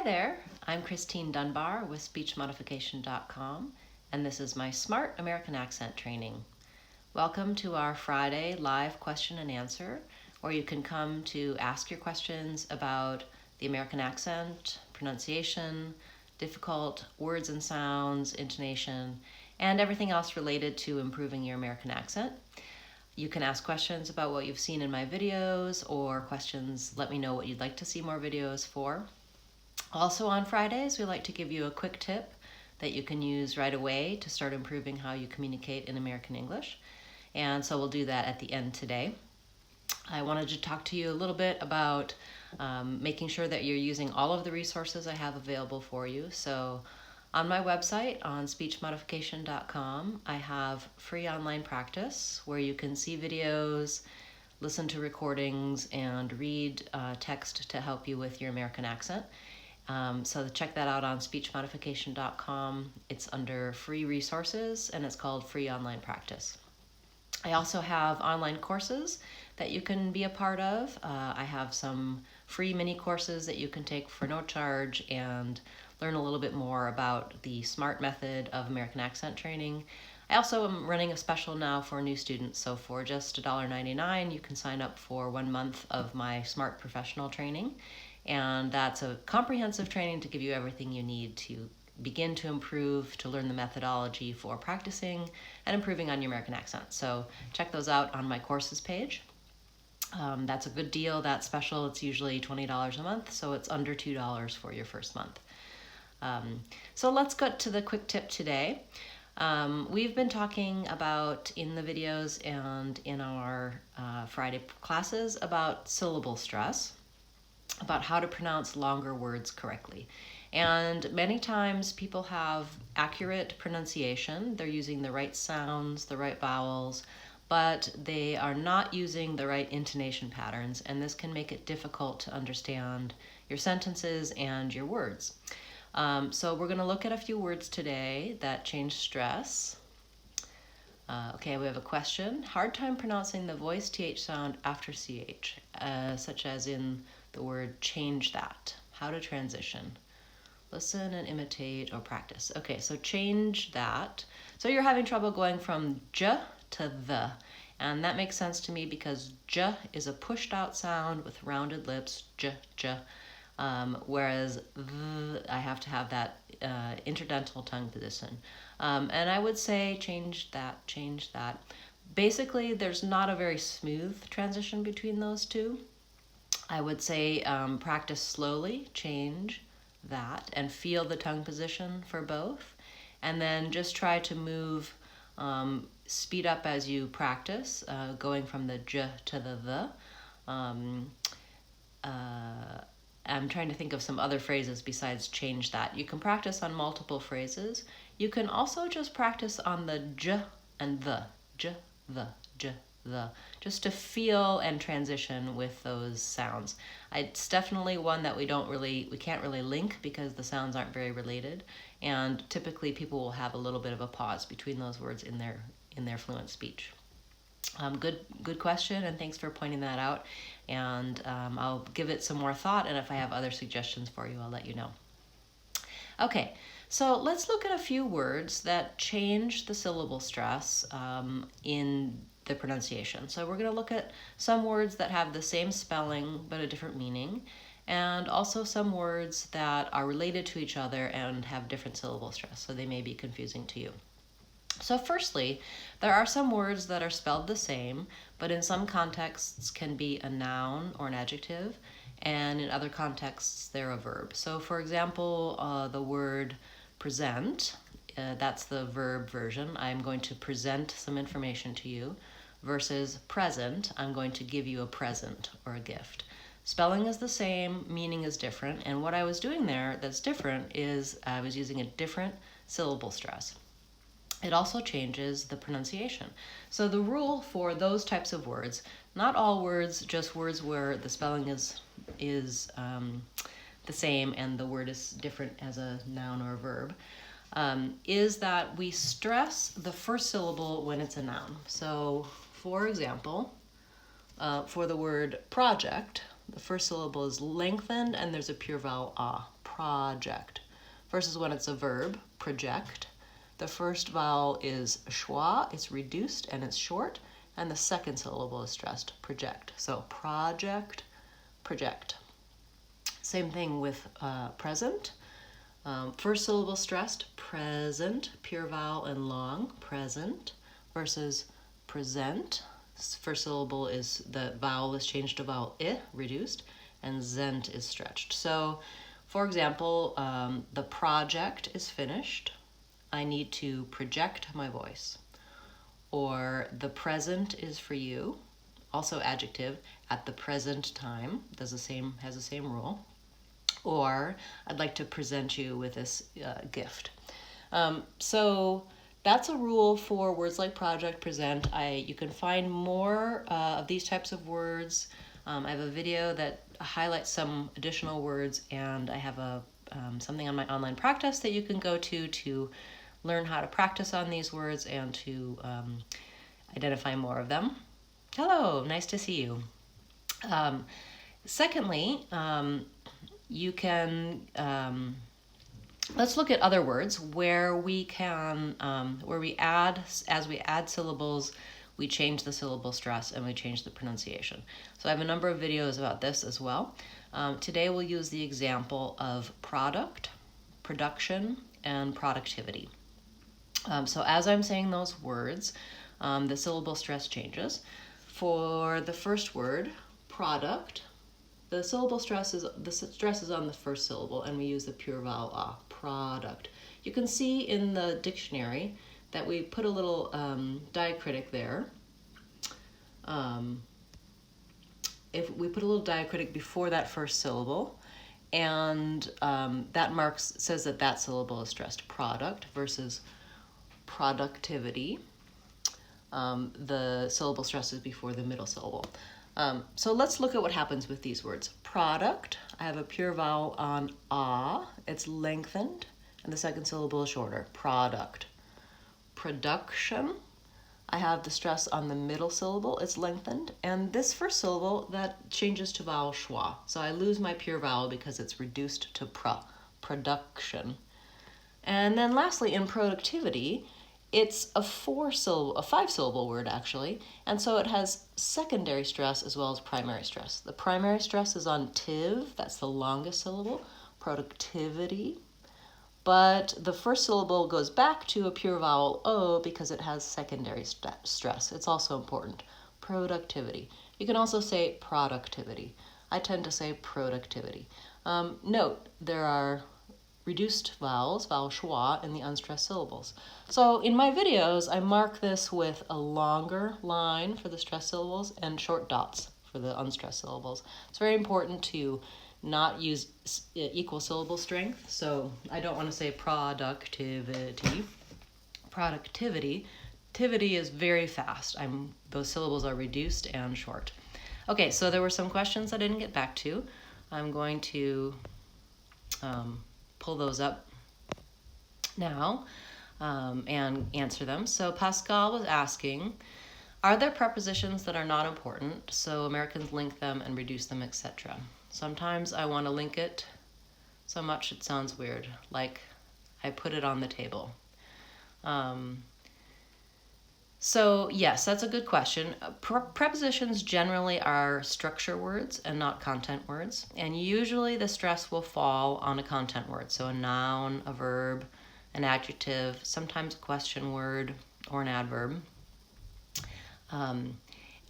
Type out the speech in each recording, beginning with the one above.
Hi there, I'm Christine Dunbar with SpeechModification.com, and this is my Smart American Accent training. Welcome to our Friday live question and answer, where you can come to ask your questions about the American accent, pronunciation, difficult words and sounds, intonation, and everything else related to improving your American accent. You can ask questions about what you've seen in my videos, or questions, let me know what you'd like to see more videos for. Also on Fridays, we like to give you a quick tip that you can use right away to start improving how you communicate in American English. And so we'll do that at the end today. I wanted to talk to you a little bit about making sure that you're using all of the resources I have available for you. So on my website, on speechmodification.com, I have free online practice where you can see videos, listen to recordings, and read text to help you with your American accent. So check that out on speechmodification.com. It's under free resources and it's called Free Online Practice. I also have online courses that you can be a part of. I have some free mini courses that you can take for no charge and learn a little bit more about the SMART method of American accent training. I also am running a special now for new students. So for just $1.99, you can sign up for 1 month of my SMART professional training. And that's a comprehensive training to give you everything you need to begin to improve, to learn the methodology for practicing and improving on your American accent. So check those out on my courses page. That's a good deal, that's special. It's usually $20 a month, so it's under $2 for your first month. So let's get to the quick tip today. We've been talking about in the videos and in our Friday classes about syllable stress, about how to pronounce longer words correctly. And many times people have accurate pronunciation. They're using the right sounds, the right vowels, but they are not using the right intonation patterns, and this can make it difficult to understand your sentences and your words. So we're going to look at a few words today that change stress. Okay, we have a question. Hard time pronouncing the voice TH sound after CH, such as in the word change that. How to transition. Listen and imitate or practice. Okay, so change that. So you're having trouble going from j to the. And that makes sense to me because j is a pushed out sound with rounded lips, j. Whereas th, I have to have that interdental tongue position. And I would say change that. Basically, there's not a very smooth transition between those two. I would say practice slowly, change that, and feel the tongue position for both. And then just try to move, speed up as you practice, going from the j to the. I'm trying to think of some other phrases besides change that. You can practice on multiple phrases. You can also just practice on the j and the, j, the, just to feel and transition with those sounds. It's definitely one that we can't really link because the sounds aren't very related, and typically people will have a little bit of a pause between those words in their fluent speech. Good question, and thanks for pointing that out. And I'll give it some more thought, and if I have other suggestions for you, I'll let you know. Okay, so let's look at a few words that change the syllable stress in the pronunciation. So we're going to look at some words that have the same spelling but a different meaning, and also some words that are related to each other and have different syllable stress, so they may be confusing to you. So firstly, there are some words that are spelled the same, but in some contexts can be a noun or an adjective, and in other contexts they're a verb. So for example, the word present, that's the verb version. I'm going to present some information to you, versus present, I'm going to give you a present or a gift. Spelling is the same, meaning is different, and what I was doing there that's different is I was using a different syllable stress. It also changes the pronunciation. So the rule for those types of words, not all words, just words where the spelling is the same and the word is different as a noun or a verb, is that we stress the first syllable when it's a noun. So for example, for the word project, the first syllable is lengthened and there's a pure vowel ah, project. Versus when it's a verb, project. The first vowel is schwa, it's reduced and it's short, and the second syllable is stressed, project. So project, project. Same thing with present. First syllable stressed, present, pure vowel and long, present, versus present. First syllable is, the vowel is changed to vowel I, reduced, and zent is stretched. So, for example, the project is finished. I need to project my voice. Or the present is for you, also adjective, at the present time, has the same rule. Or I'd like to present you with this gift. So that's a rule for words like project, present. You can find more of these types of words. I have a video that highlights some additional words, and I have something on my online practice that you can go to learn how to practice on these words and to identify more of them. Hello, nice to see you. Secondly, you can, let's look at other words where we can, as we add syllables, we change the syllable stress and we change the pronunciation. So I have a number of videos about this as well. Today we'll use the example of product, production, and productivity. So as I'm saying those words, the syllable stress changes. For the first word, product, the syllable stress is on the first syllable, and we use the pure vowel ah, product. You can see in the dictionary that we put a little diacritic there. If we put a little diacritic before that first syllable, and that says that syllable is stressed, product versus productivity. The syllable stress is before the middle syllable. So let's look at what happens with these words. Product, I have a pure vowel on ah, it's lengthened, and the second syllable is shorter, product. Production, I have the stress on the middle syllable, it's lengthened, and this first syllable, that changes to vowel schwa. So I lose my pure vowel because it's reduced to production. And then lastly, in productivity, it's a 5-syllable word actually, and so it has secondary stress as well as primary stress. The primary stress is on tiv, that's the longest syllable, productivity, but the first syllable goes back to a pure vowel o because it has secondary stress. It's also important. Productivity. You can also say productivity. I tend to say productivity. Note, there are reduced vowels, vowel schwa, in the unstressed syllables. So in my videos, I mark this with a longer line for the stressed syllables and short dots for the unstressed syllables. It's very important to not use equal syllable strength. So I don't want to say productivity. Productivity. Tivity is very fast. Those syllables are reduced and short. Okay, so there were some questions I didn't get back to. I'm going to pull those up now and answer them. So Pascal was asking, are there prepositions that are not important, so Americans link them and reduce them, etc.? Sometimes I want to link it so much it sounds weird, like I put it on the table. So yes, that's a good question. Prepositions generally are structure words and not content words, and usually the stress will fall on a content word, so a noun, a verb, an adjective, sometimes a question word, or an adverb.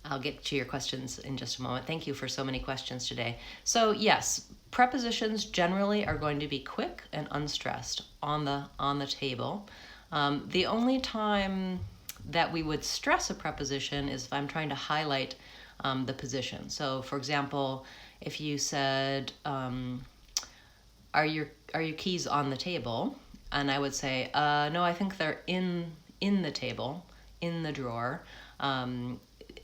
I'll get to your questions in just a moment. Thank you for so many questions today. So yes, prepositions generally are going to be quick and unstressed on the table. The only time that we would stress a preposition is if I'm trying to highlight the position. So for example, if you said, are your keys on the table? And I would say, no, I think they're in the table, in the drawer.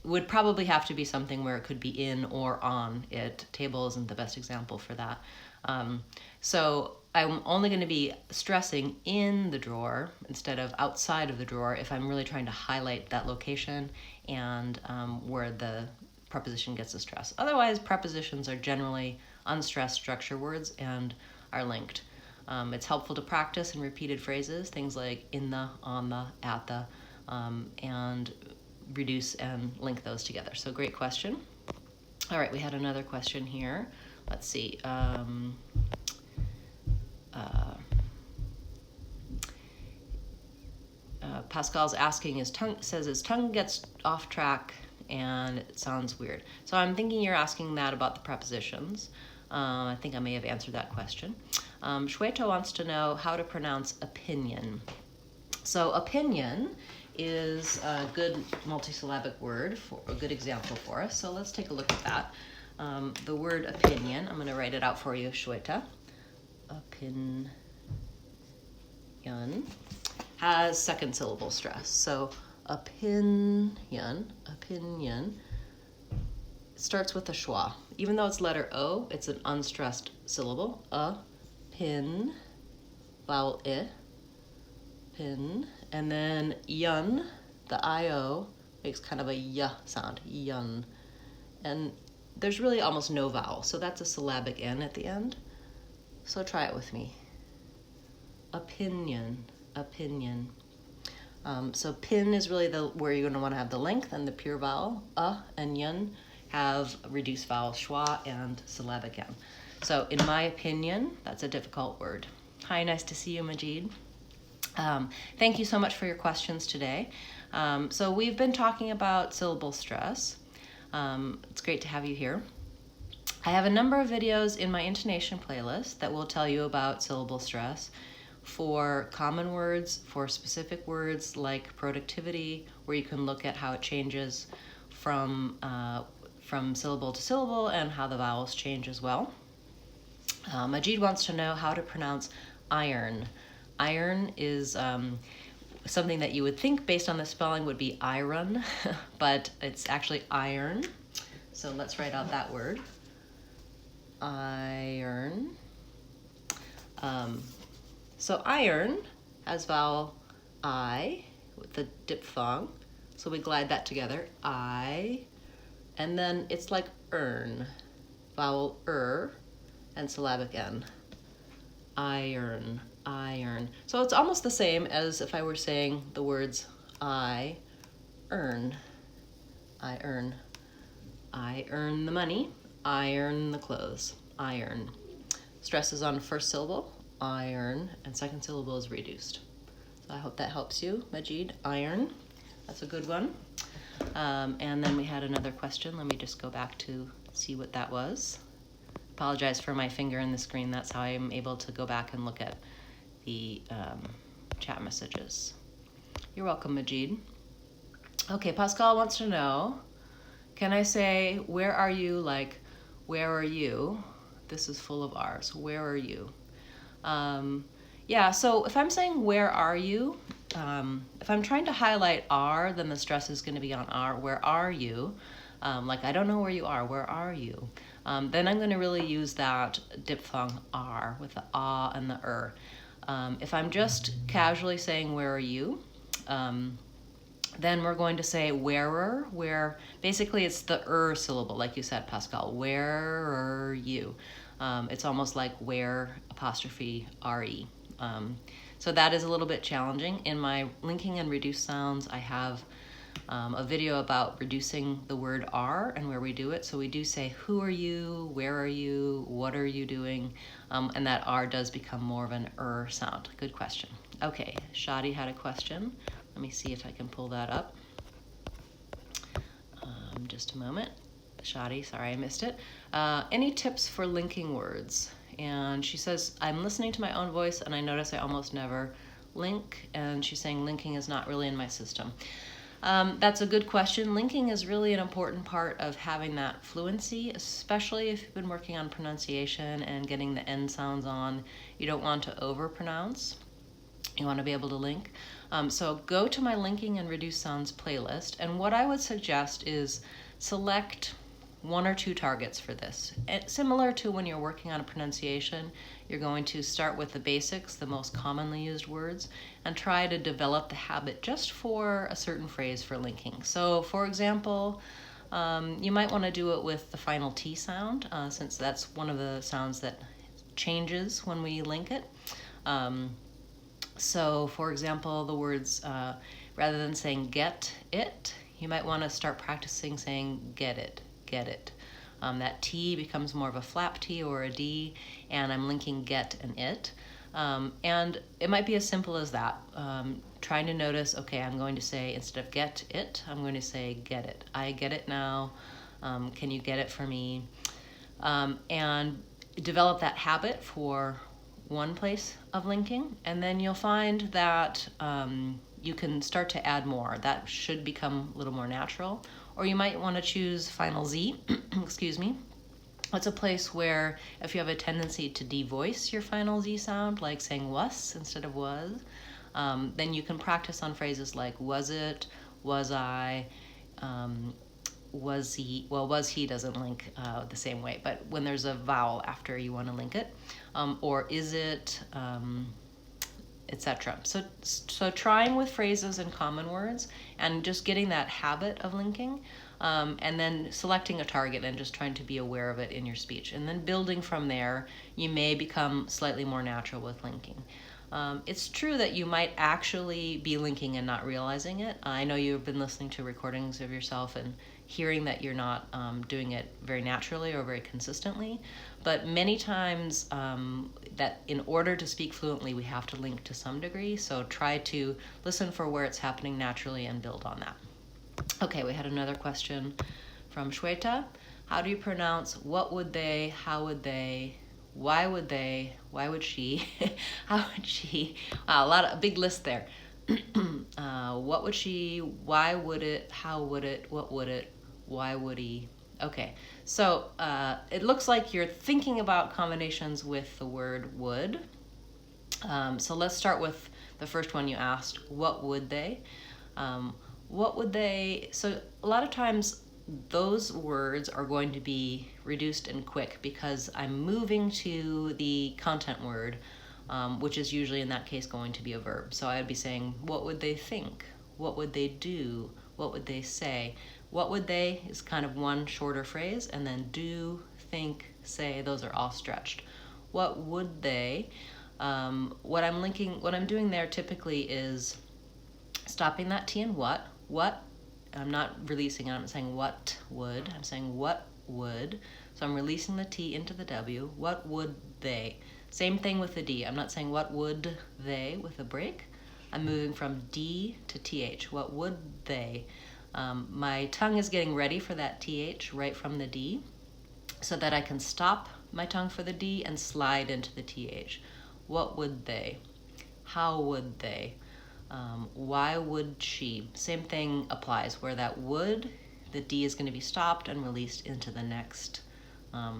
Would probably have to be something where it could be in or on it. Table isn't the best example for that. So I'm only going to be stressing in the drawer instead of outside of the drawer if I'm really trying to highlight that location and where the preposition gets the stress. Otherwise, prepositions are generally unstressed structure words, and are linked. It's helpful to practice in repeated phrases, things like in the, on the, at the, and reduce and link those together. So great question. All right, we had another question here. Let's see. Pascal's asking, his tongue gets off track and it sounds weird. So I'm thinking you're asking that about the prepositions. I think I may have answered that question. Shweta wants to know how to pronounce opinion. So opinion is a good multisyllabic word, for a good example for us. So let's take a look at that. The word opinion, I'm going to write it out for you, Shweta. Opinion has second syllable stress. So opinion starts with a schwa. Even though it's letter O, it's an unstressed syllable. Pin, vowel I, pin, and then yun, the I-O, makes kind of a y sound, yun. And there's really almost no vowel, so that's a syllabic N at the end. So try it with me. Opinion. So pin is really where you're going to want to have the length, and the pure vowel, and yun have reduced vowel schwa and syllabic N. So in my opinion, that's a difficult word. Hi, nice to see you, Majid. Thank you so much for your questions today. So we've been talking about syllable stress. It's great to have you here. I have a number of videos in my intonation playlist that will tell you about syllable stress for common words, for specific words like productivity, where you can look at how it changes from syllable to syllable and how the vowels change as well. Majid wants to know how to pronounce iron. Iron is something that you would think based on the spelling would be iron, but it's actually iron. So let's write out that word. Iron. So iron has vowel I with the diphthong. So we glide that together, I, and then it's like earn, vowel and syllabic N. Iron. So it's almost the same as if I were saying the words I earn. I earn the money, I earn the clothes, iron. Stress is on first syllable, iron, and second syllable is reduced. So I hope that helps you, Majid. Iron, that's a good one. And then we had another question. Let me just go back to see what that was. Apologize for my finger in the screen. That's how I'm able to go back and look at the chat messages. You're welcome, Majid. Okay, Pascal wants to know, can I say, where are you, like, where are you? This is full of R's. Where are you? Yeah, so if I'm saying, where are you? If I'm trying to highlight R, then the stress is going to be on R. Where are you? Like, I don't know where you are. Where are you? Then I'm going to really use that diphthong R with the ah and the If I'm just casually saying, where are you? Then we're going to say wearer, where basically it's the syllable, like you said, Pascal. Where are you? It's almost like where apostrophe re. So that is a little bit challenging. In my linking and reduce sounds, I have a video about reducing the word R and where we do it. So we do say, who are you? Where are you? What are you doing? And that R does become more of an sound. Good question. Okay, Shadi had a question. Let me see if I can pull that up. Just a moment. Shadi, sorry I missed it. Any tips for linking words? And she says, I'm listening to my own voice and I notice I almost never link. And she's saying linking is not really in my system. That's a good question. Linking is really an important part of having that fluency, especially if you've been working on pronunciation and getting the N sounds on. You don't want to overpronounce. You want to be able to link. So go to my linking and reduce sounds playlist. And what I would suggest is select one or two targets for this. Similar to when you're working on a pronunciation, you're going to start with the basics, the most commonly used words, and try to develop the habit just for a certain phrase for linking. So for example, you might want to do it with the final T sound, since that's one of the sounds that changes when we link it. So for example, the words, rather than saying get it, you might want to start practicing saying get it, get it. That T becomes more of a flap T or a D, and I'm linking get and it. And it might be as simple as that. Trying to notice, okay, I'm going to say, instead of get it, I'm going to say get it. I get it now. Can you get it for me? And develop that habit for one place of linking, and then you'll find that you can start to add more. That should become a little more natural. Or you might want to choose final Z, excuse me. It's a place where if you have a tendency to devoice your final Z sound, like saying was instead of was, then you can practice on phrases like was it, was I, was he. Well, was he doesn't link the same way, but when there's a vowel after you want to link it, or is it, etc. So trying with phrases and common words and just getting that habit of linking, and then selecting a target and just trying to be aware of it in your speech. And then building from there, you may become slightly more natural with linking. It's true that you might actually be linking and not realizing it. I know you've been listening to recordings of yourself and hearing that you're not doing it very naturally or very consistently, but many times that in order to speak fluently, we have to link to some degree, so try to listen for where it's happening naturally and build on that. Okay, we had another question from Shweta. How do you pronounce what would they, how would they, why would they, why would she, how would she? Wow, a big list there. What would she, why would it, how would it, what would it, why would he? Okay, so it looks like you're thinking about combinations with the word would. So let's start with the first one you asked, what would they? What would they, so a lot of times those words are going to be reduced and quick because I'm moving to the content word, which is usually in that case going to be a verb. So I would be saying, what would they think? What would they do? What would they say? What would they is kind of one shorter phrase, and then do, think, say, those are all stretched. What would they? What I'm doing there typically is stopping that T in what, I'm not releasing it, I'm saying what would, I'm saying what would, so I'm releasing the T into the W, what would they? Same thing with the D, I'm not saying what would they with a break, I'm moving from D to TH, what would they? My tongue is getting ready for that TH right from the D, so that I can stop my tongue for the D and slide into the TH. What would they? How would they? Why would she? Same thing applies where that would, the D is going to be stopped and released into the next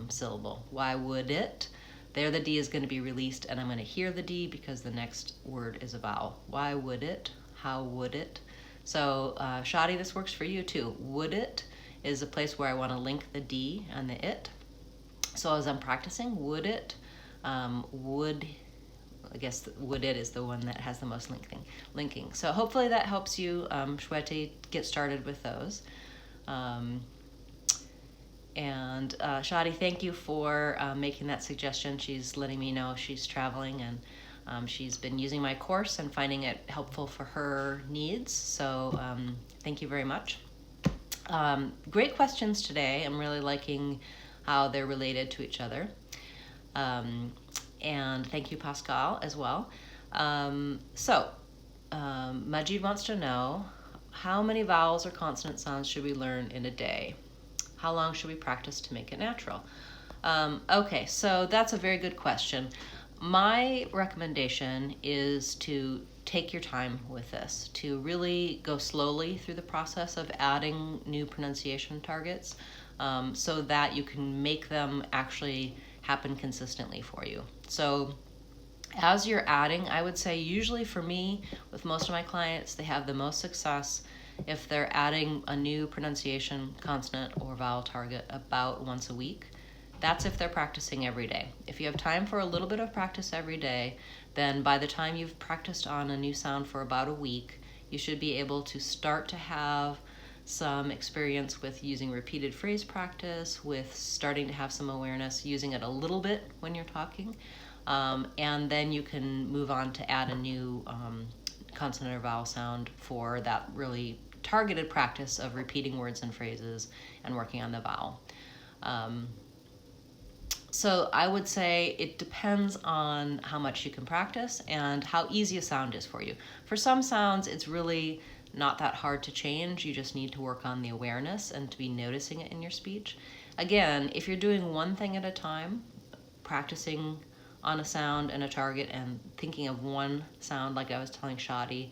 syllable. Why would it? There the D is going to be released and I'm going to hear the D because the next word is a vowel. Why would it? How would it? So Shadi, this works for you too. Would it is a place where I want to link the D and the it. So as I'm practicing, would it, would it is the one that has the most linking. So hopefully that helps you, Shweta, get started with those. And Shadi, thank you for making that suggestion. She's letting me know she's traveling and she's been using my course and finding it helpful for her needs. So thank you very much. Great questions today. I'm really liking how they're related to each other. And thank you, Pascal, as well. Majid wants to know, how many vowels or consonant sounds should we learn in a day? How long should we practice to make it natural? Okay, so that's a very good question. My recommendation is to take your time with this, to really go slowly through the process of adding new pronunciation targets so that you can make them actually happen consistently for you. So as you're adding, I would say usually for me, with most of my clients, they have the most success if they're adding a new pronunciation consonant or vowel target about once a week. That's if they're practicing every day. If you have time for a little bit of practice every day, then by the time you've practiced on a new sound for about a week, you should be able to start to have some experience with using repeated phrase practice, with starting to have some awareness, using it a little bit when you're talking. And then you can move on to add a new consonant or vowel sound for that really targeted practice of repeating words and phrases and working on the vowel. So I would say it depends on how much you can practice and how easy a sound is for you. For some sounds, it's really not that hard to change. You just need to work on the awareness and to be noticing it in your speech. Again, if you're doing one thing at a time, practicing on a sound and a target and thinking of one sound, like I was telling Shadi,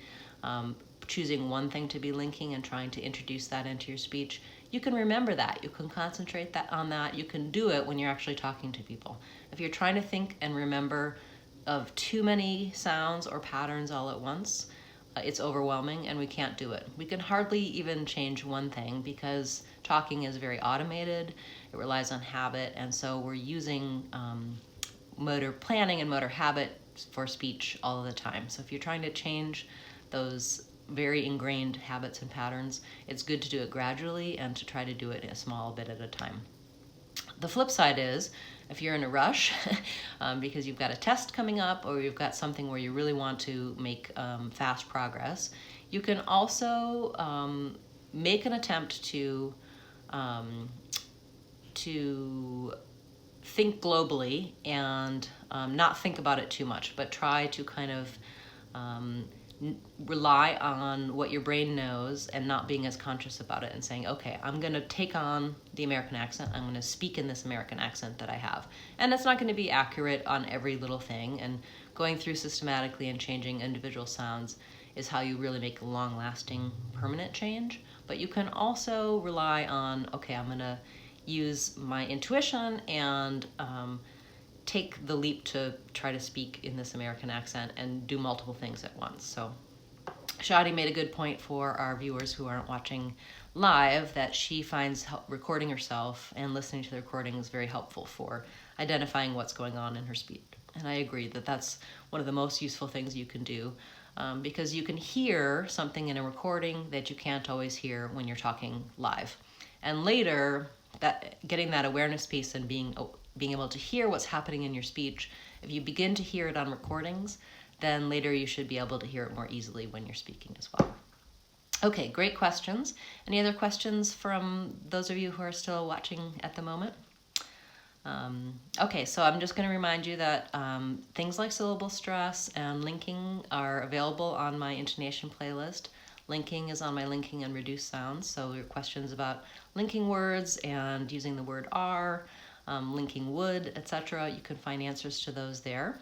choosing one thing to be linking and trying to introduce that into your speech, you can remember that. You can concentrate on that. You can do it when you're actually talking to people. If you're trying to think and remember of too many sounds or patterns all at once, it's overwhelming and we can't do it. We can hardly even change one thing because talking is very automated. It relies on habit, and so we're using motor planning and motor habit for speech all the time. So if you're trying to change those very ingrained habits and patterns, it's good to do it gradually and to try to do it a small bit at a time. The flip side is, if you're in a rush because you've got a test coming up or you've got something where you really want to make fast progress, you can also make an attempt to think globally and not think about it too much, but try to kind of rely on what your brain knows and not being as conscious about it and saying, okay, I'm going to take on the American accent. I'm going to speak in this American accent that I have. And it's not going to be accurate on every little thing. And going through systematically and changing individual sounds is how you really make a long-lasting, permanent change. But you can also rely on, okay, I'm going to use my intuition and take the leap to try to speak in this American accent and do multiple things at once. So Shadi made a good point for our viewers who aren't watching live, that she finds recording herself and listening to the recordings very helpful for identifying what's going on in her speech. And I agree that that's one of the most useful things you can do, because you can hear something in a recording that you can't always hear when you're talking live. And later, getting that awareness piece and being able to hear what's happening in your speech, if you begin to hear it on recordings, then later you should be able to hear it more easily when you're speaking as well. Okay, great questions. Any other questions from those of you who are still watching at the moment? Okay, so I'm just going to remind you that things like syllable stress and linking are available on my intonation playlist. Linking is on my linking and reduced sounds, so your questions about linking words and using the word are, linking would, etc. You can find answers to those there.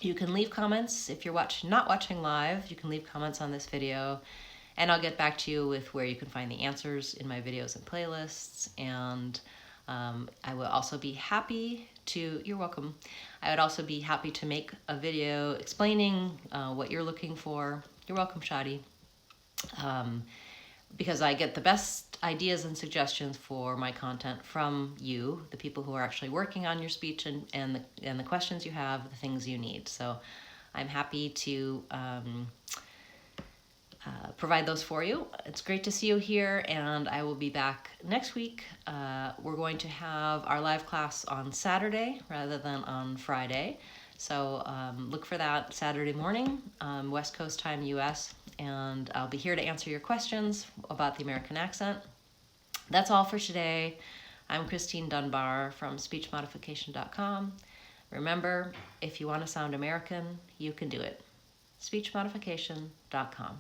You can leave comments if you're not watching live. You can leave comments on this video, and I'll get back to you with where you can find the answers in my videos and playlists. And I will also be happy to, you're welcome. I would also be happy to make a video explaining what you're looking for. You're welcome, Shadi. Because I get the best ideas and suggestions for my content from you, the people who are actually working on your speech and the questions you have, the things you need. So I'm happy to provide those for you. It's great to see you here, and I will be back next week. We're going to have our live class on Saturday rather than on Friday. So look for that Saturday morning, West Coast time, US, and I'll be here to answer your questions about the American accent. That's all for today. I'm Christine Dunbar from SpeechModification.com. Remember, if you want to sound American, you can do it. SpeechModification.com.